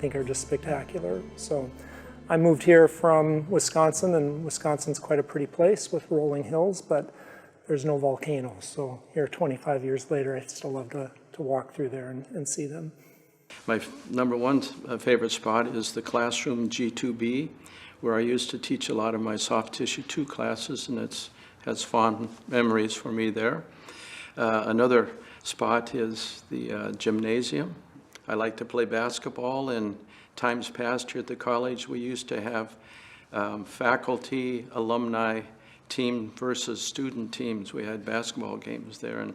I think are just spectacular. So I moved here from Wisconsin, and Wisconsin's quite a pretty place with rolling hills, but there's no volcanoes. So here 25 years later, I still love to walk through there and see them. My number one favorite spot is the classroom G2B, where I used to teach a lot of my soft tissue 2 classes, and it has fond memories for me there. Another spot is the gymnasium. I like to play basketball. In times past here at the college, we used to have faculty, alumni team versus student teams. We had basketball games there,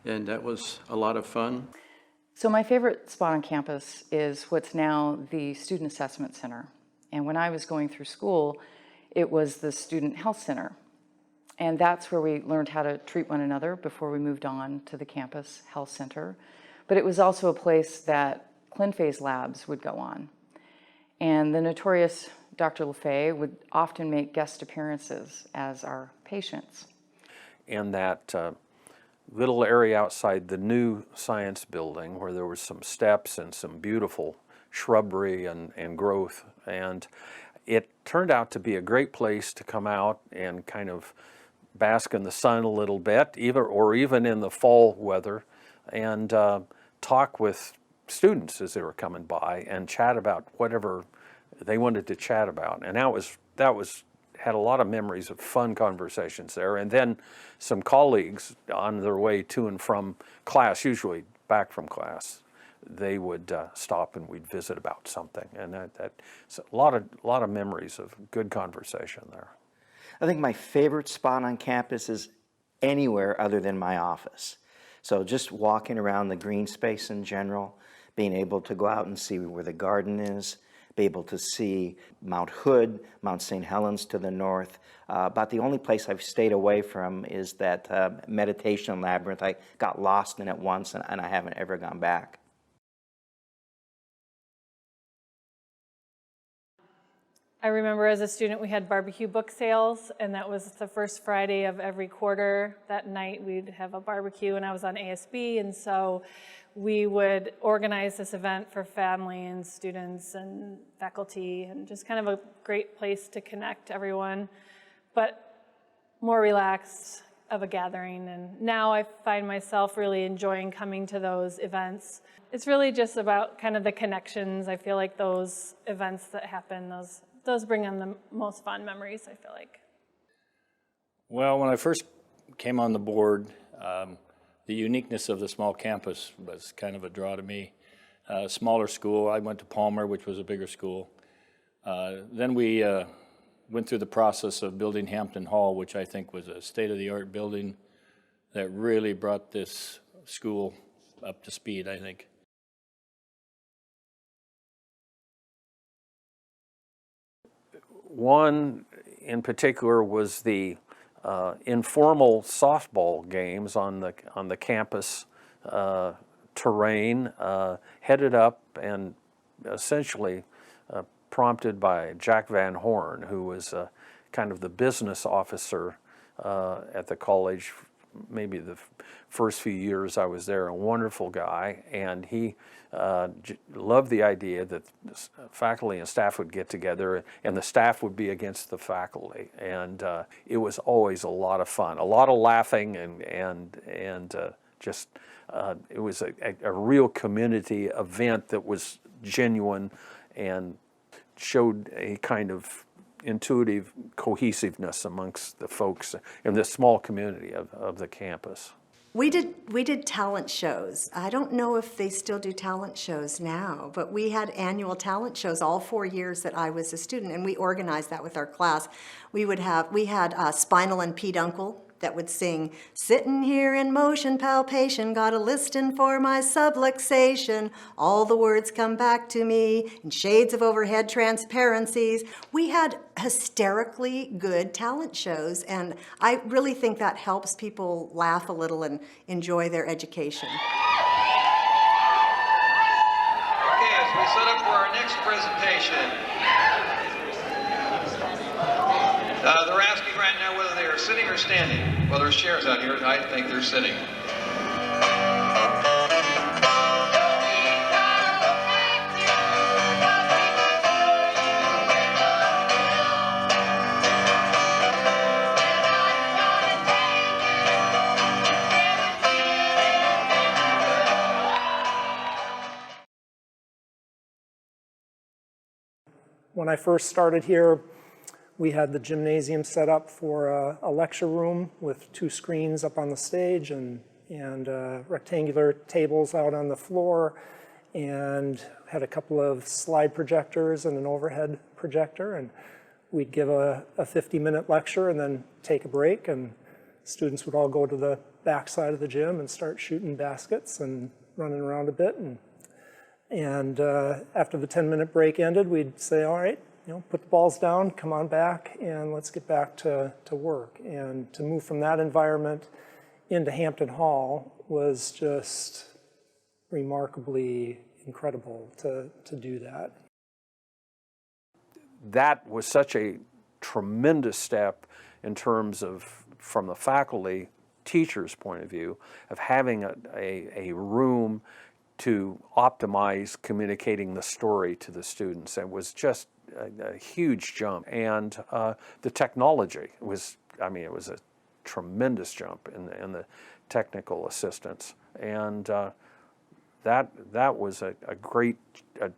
and that was a lot of fun. So my favorite spot on campus is what's now the Student Assessment Center. And when I was going through school, it was the Student Health Center. And that's where we learned how to treat one another before we moved on to the campus health center. But it was also a place that ClinPhase labs would go on. And the notorious Dr. LaFay would often make guest appearances as our patients. And that little area outside the new science building where there was some steps and some beautiful shrubbery and growth. And it turned out to be a great place to come out and kind of bask in the sun a little bit, even in the fall weather, and talk with students as they were coming by and chat about whatever they wanted to chat about. And that had a lot of memories of fun conversations there. And then some colleagues on their way to and from class, usually back from class, they would stop and we'd visit about something. And that's a lot of memories of good conversation there. I think my favorite spot on campus is anywhere other than my office. So just walking around the green space in general, being able to go out and see where the garden is, be able to see Mount Hood, Mount St. Helens to the north. About the only place I've stayed away from is that meditation labyrinth. I got lost in it once and I haven't ever gone back. I remember as a student we had barbecue book sales, and that was the first Friday of every quarter. That night we'd have a barbecue, and I was on ASB, and so we would organize this event for family and students and faculty, and just kind of a great place to connect everyone, but more relaxed of a gathering. And now I find myself really enjoying coming to those events. It's really just about kind of the connections. I feel like those events that happen, those bring on the most fond memories, I feel like. Well, when I first came on the board, the uniqueness of the small campus was kind of a draw to me. Smaller school, I went to Palmer, which was a bigger school. Then we went through the process of building Hampton Hall, which I think was a state-of-the-art building that really brought this school up to speed, I think. One in particular was the informal softball games on the campus terrain, headed up and essentially prompted by Jack Van Horn, who was kind of the business officer at the college. Maybe the first few years I was there, a wonderful guy, and he loved the idea that faculty and staff would get together and the staff would be against the faculty, and it was always a lot of fun, a lot of laughing, and just it was a real community event that was genuine and showed a kind of intuitive cohesiveness amongst the folks in this small community of the campus. We did talent shows. I don't know if they still do talent shows now, but we had annual talent shows all 4 years that I was a student, and we organized that with our class. We had Spinal and Pete Uncle that would sing, "Sittin' here in motion palpation, got a listin' for my subluxation. All the words come back to me in shades of overhead transparencies." We had hysterically good talent shows, and I really think that helps people laugh a little and enjoy their education. Okay, as we set up for our next presentation, they're asking right now whether they are sitting or standing. Well, there's chairs out here. I think they're sitting. when I first started here, we had the gymnasium set up for a lecture room with 2 screens up on the stage and rectangular tables out on the floor, and had a couple of slide projectors and an overhead projector, and we'd give a 50-minute lecture and then take a break, and students would all go to the back side of the gym and start shooting baskets and running around a bit. And after the 10-minute break ended, we'd say, all right, put the balls down, come on back, and let's get back to work. And to move from that environment into Hampton Hall was just remarkably incredible to do that. That was such a tremendous step in terms of, from the faculty, teacher's point of view, of having a room to optimize communicating the story to the students. It was just a huge jump. And the technology was, it was a tremendous jump in the technical assistance. And that was a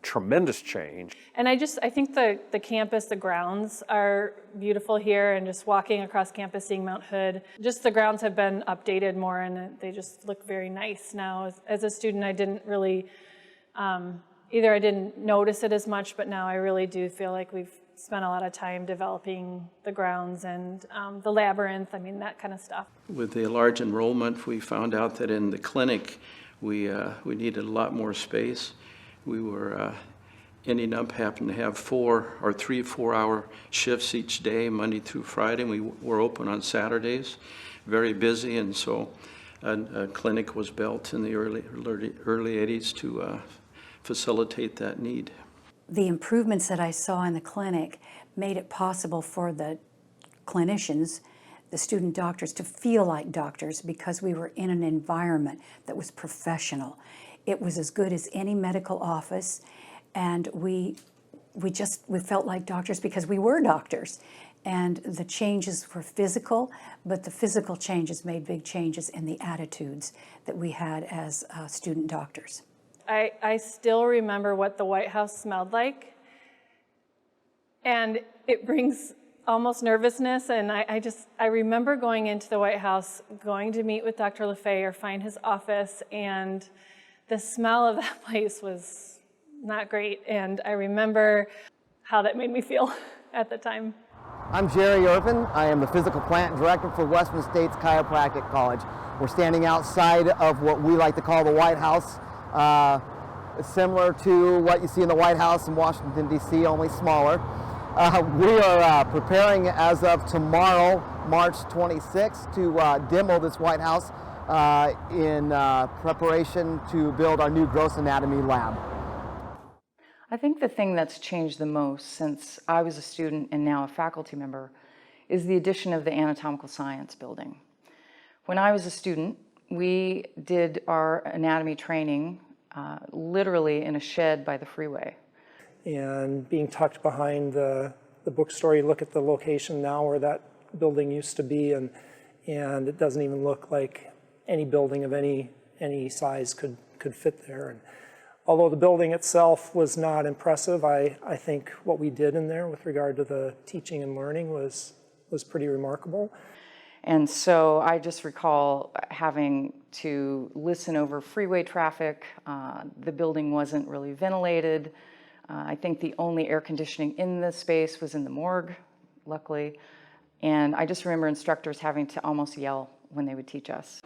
tremendous change. And I think the campus, the grounds are beautiful here, and just walking across campus, seeing Mount Hood, just the grounds have been updated more, and they just look very nice now. As a student, I didn't really, either I didn't notice it as much, but now I really do feel like we've spent a lot of time developing the grounds and the labyrinth, that kind of stuff. With the large enrollment, we found out that in the clinic, we needed a lot more space. We were ending up having to have 4 or 3 4-hour shifts each day, Monday through Friday. We were open on Saturdays, very busy, and so a clinic was built in the early 80s to facilitate that need. The improvements that I saw in the clinic made it possible for the clinicians, the student doctors, to feel like doctors, because we were in an environment that was professional. It was as good as any medical office, and we felt like doctors because we were doctors. And the changes were physical, but the physical changes made big changes in the attitudes that we had as student doctors. I still remember what the White House smelled like, and it brings almost nervousness. And I remember going into the White House, going to meet with Dr. LaFay or find his office, and the smell of that place was not great. And I remember how that made me feel at the time. I'm Jerry Irvin. I am the physical plant director for Western States Chiropractic College. We're standing outside of what we like to call the White House. Similar to what you see in the White House in Washington, D.C., only smaller. We are preparing as of tomorrow, March 26th, to demo this White House in preparation to build our new gross anatomy lab. I think the thing that's changed the most since I was a student and now a faculty member is the addition of the anatomical science building. When I was a student, we did our anatomy training literally in a shed by the freeway. And being tucked behind the bookstore, you look at the location now where that building used to be, and it doesn't even look like any building of any size could fit there. And although the building itself was not impressive, I think what we did in there with regard to the teaching and learning was pretty remarkable. And so I just recall having to listen over freeway traffic. The building wasn't really ventilated. I think the only air conditioning in the space was in the morgue, luckily. And I just remember instructors having to almost yell when they would teach us.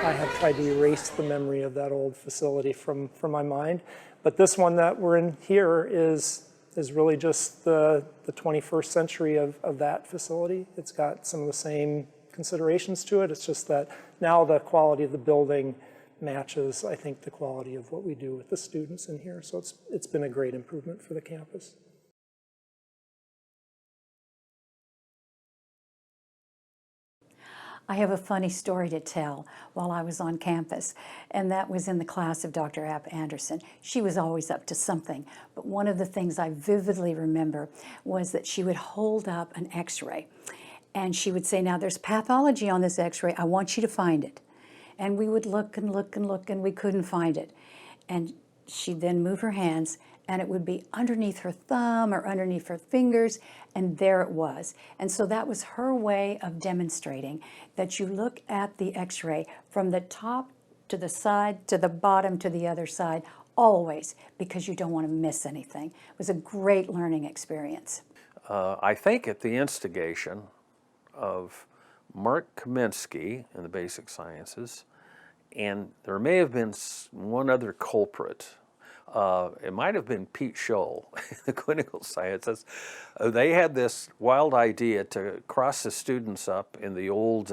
I have tried to erase the memory of that old facility from my mind. But this one that we're in here is really just the 21st century of that facility. It's got some of the same considerations to it. It's just that now the quality of the building matches, I think, the quality of what we do with the students in here. So it's been a great improvement for the campus. I have a funny story to tell while I was on campus, and that was in the class of Dr. App Anderson. She was always up to something, but one of the things I vividly remember was that she would hold up an x-ray, And she would say, now there's pathology on this x-ray, I want you to find it. And we would look and look and look, and we couldn't find it. And she'd then move her hands, and it would be underneath her thumb or underneath her fingers, and there it was. And so that was her way of demonstrating that you look at the x-ray from the top to the side, to the bottom, to the other side, always, because you don't want to miss anything. It was a great learning experience. I think at the instigation of Mark Kaminsky in the basic sciences, and there may have been one other culprit. It might have been Pete Scholl in the clinical sciences. They had this wild idea to cross the students up in the old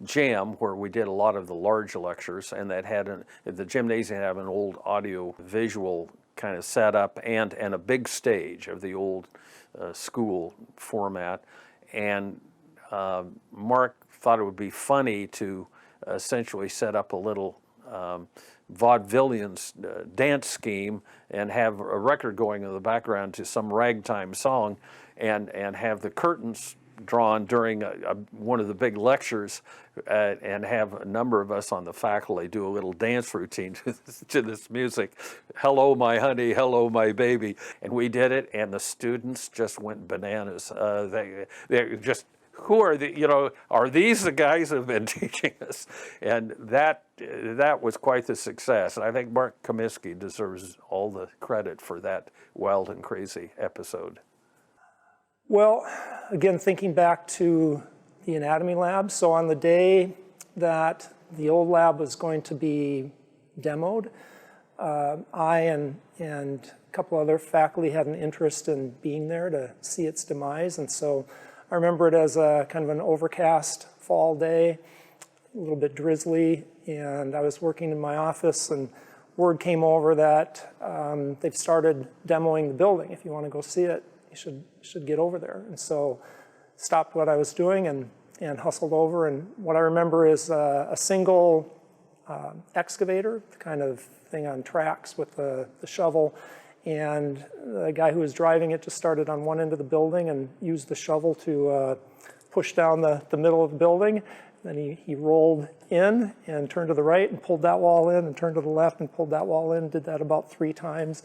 gym where we did a lot of the large lectures, and that had the gymnasium had an old audio visual kind of setup and a big stage of the old school format. And Mark thought it would be funny to essentially set up a little vaudevillian dance scheme and have a record going in the background to some ragtime song, and have the curtains drawn during one of the big lectures, and have a number of us on the faculty do a little dance routine to this music. Hello, my honey, hello, my baby. And we did it, and the students just went bananas. They just, who are the, are these the guys who have been teaching us? And that was quite the success. And I think Mark Kaminsky deserves all the credit for that wild and crazy episode. Well, again, thinking back to the anatomy lab, so on the day that the old lab was going to be demoed, I and a couple other faculty had an interest in being there to see its demise. And so I remember it as a kind of an overcast fall day, a little bit drizzly, and I was working in my office, and word came over that they've started demoing the building. If you want to go see it, you should get over there. And so stopped what I was doing and hustled over. And what I remember is a single excavator, kind of thing on tracks with the shovel. And the guy who was driving it just started on one end of the building and used the shovel to push down the middle of the building. Then he rolled in and turned to the right and pulled that wall in, and turned to the left and pulled that wall in. Did that about 3 times,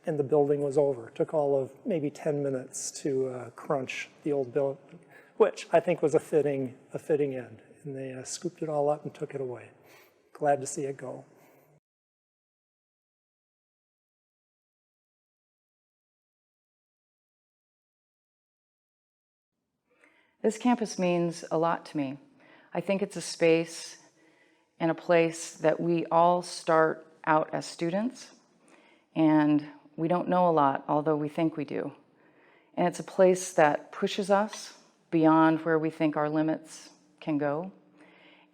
and the building was over. It took all of maybe 10 minutes to crunch the old building, which I think was a fitting end. And they scooped it all up and took it away. Glad to see it go. This campus means a lot to me. I think it's a space and a place that we all start out as students, and we don't know a lot, although we think we do. And it's a place that pushes us beyond where we think our limits can go,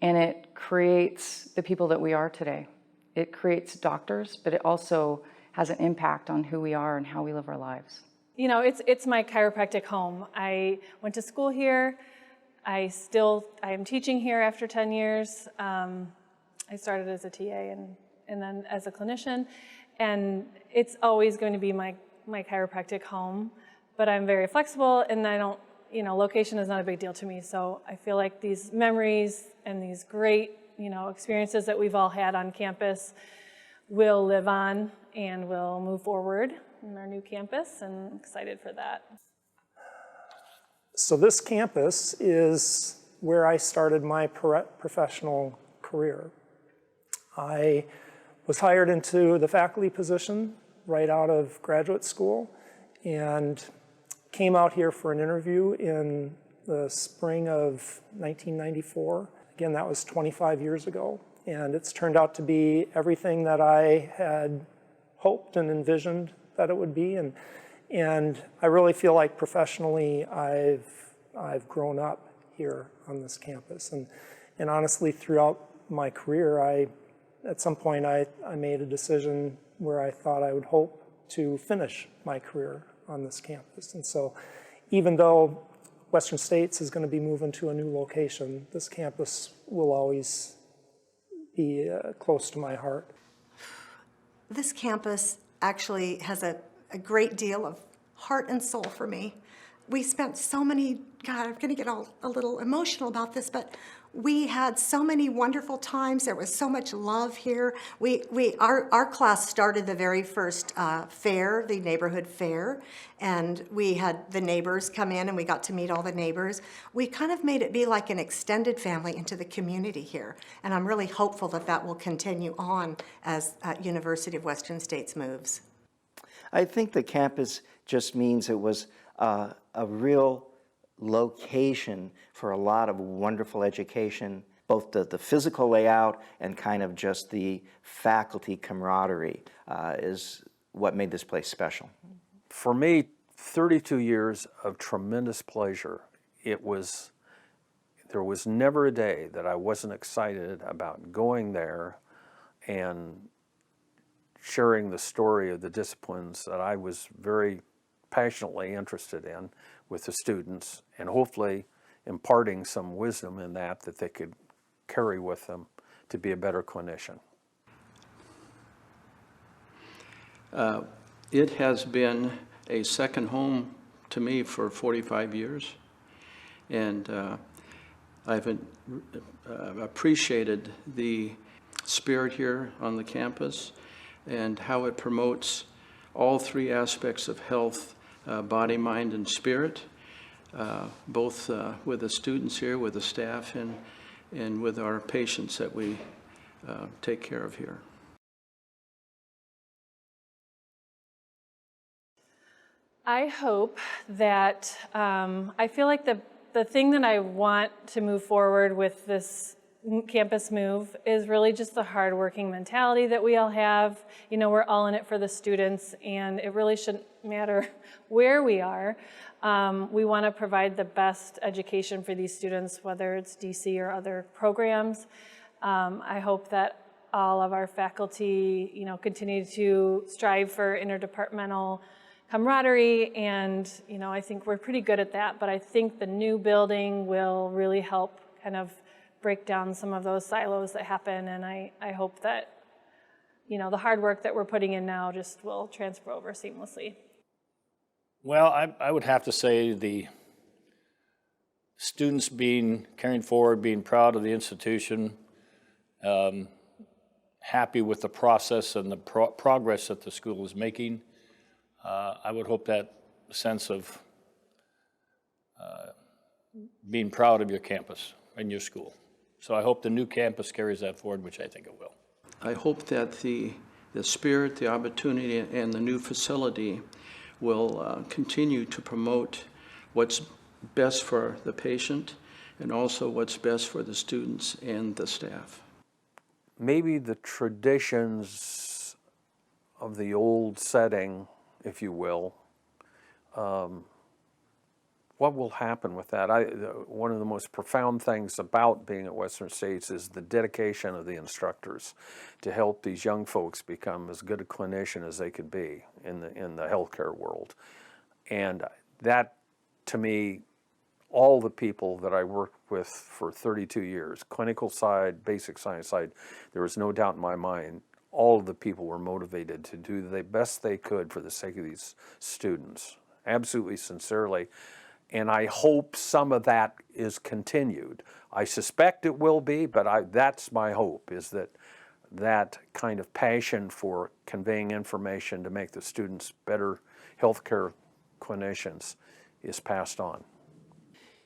and it creates the people that we are today. It creates doctors, but it also has an impact on who we are and how we live our lives. It's my chiropractic home. I went to school here. I am teaching here after 10 years. I started as a TA and then as a clinician. And it's always going to be my chiropractic home. But I'm very flexible, and I don't, location is not a big deal to me. So I feel like these memories and these great, experiences that we've all had on campus will live on and will move forward in our new campus, and I'm excited for that. So this campus is where I started my professional career. I was hired into the faculty position right out of graduate school, and came out here for an interview in the spring of 1994. Again, that was 25 years ago, and it's turned out to be everything that I had hoped and envisioned that it would be, and I really feel like professionally I've grown up here on this campus, and honestly throughout my career at some point I made a decision where I thought I would hope to finish my career on this campus. And so even though Western States is going to be moving to a new location, this campus will always be close to my heart. This campus actually has a great deal of heart and soul for me. we spent so many, God, I'm going to get a little emotional about this, but we had so many wonderful times. There was so much love here. Our class started the very first fair, the neighborhood fair, and we had the neighbors come in and we got to meet all the neighbors. We kind of made it be like an extended family into the community here, and I'm really hopeful that that will continue on as University of Western States moves. I think the campus just means it was a real location for a lot of wonderful education, both the physical layout and kind of just the faculty camaraderie is what made this place special. For me, 32 years of tremendous pleasure. There was never a day that I wasn't excited about going there and sharing the story of the disciplines that I was very passionately interested in with the students, and hopefully imparting some wisdom in that they could carry with them to be a better clinician. It has been a second home to me for 45 years, and I've appreciated the spirit here on the campus and how it promotes all three aspects of health, body, mind, and spirit, both with the students here, with the staff, and with our patients that we take care of here. I hope that, I feel like the thing that I want to move forward with this campus move is really just the hardworking mentality that we all have. You know, we're all in it for the students, and it really shouldn't matter where we are. We want to provide the best education for these students, whether it's DC or other programs. I hope that all of our faculty, you know, continue to strive for interdepartmental camaraderie, and, you know, I think we're pretty good at that, but I think the new building will really help kind of break down some of those silos that happen, and I hope that, you know, the hard work that we're putting in now just will transfer over seamlessly. Well, I would have to say the students carrying forward, being proud of the institution, happy with the process and the progress that the school is making. I would hope that sense of being proud of your campus and your school. So I hope the new campus carries that forward, which I think it will. I hope that the spirit, the opportunity, and the new facility will continue to promote what's best for the patient and also what's best for the students and the staff. Maybe the traditions of the old setting, if you will, what will happen with that? One of the most profound things about being at Western States is the dedication of the instructors to help these young folks become as good a clinician as they could be in the healthcare world. And that, to me, all the people that I worked with for 32 years, clinical side, basic science side, there was no doubt in my mind, all of the people were motivated to do the best they could for the sake of these students, absolutely sincerely. And I hope some of that is continued. I suspect it will be, but that's my hope, is that kind of passion for conveying information to make the students better healthcare clinicians is passed on.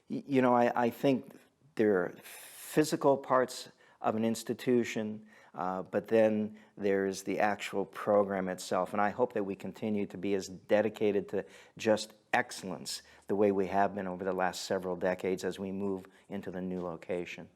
You know, I think there are physical parts of an institution, but then there's the actual program itself. And I hope that we continue to be as dedicated to just excellence the way we have been over the last several decades as we move into the new location.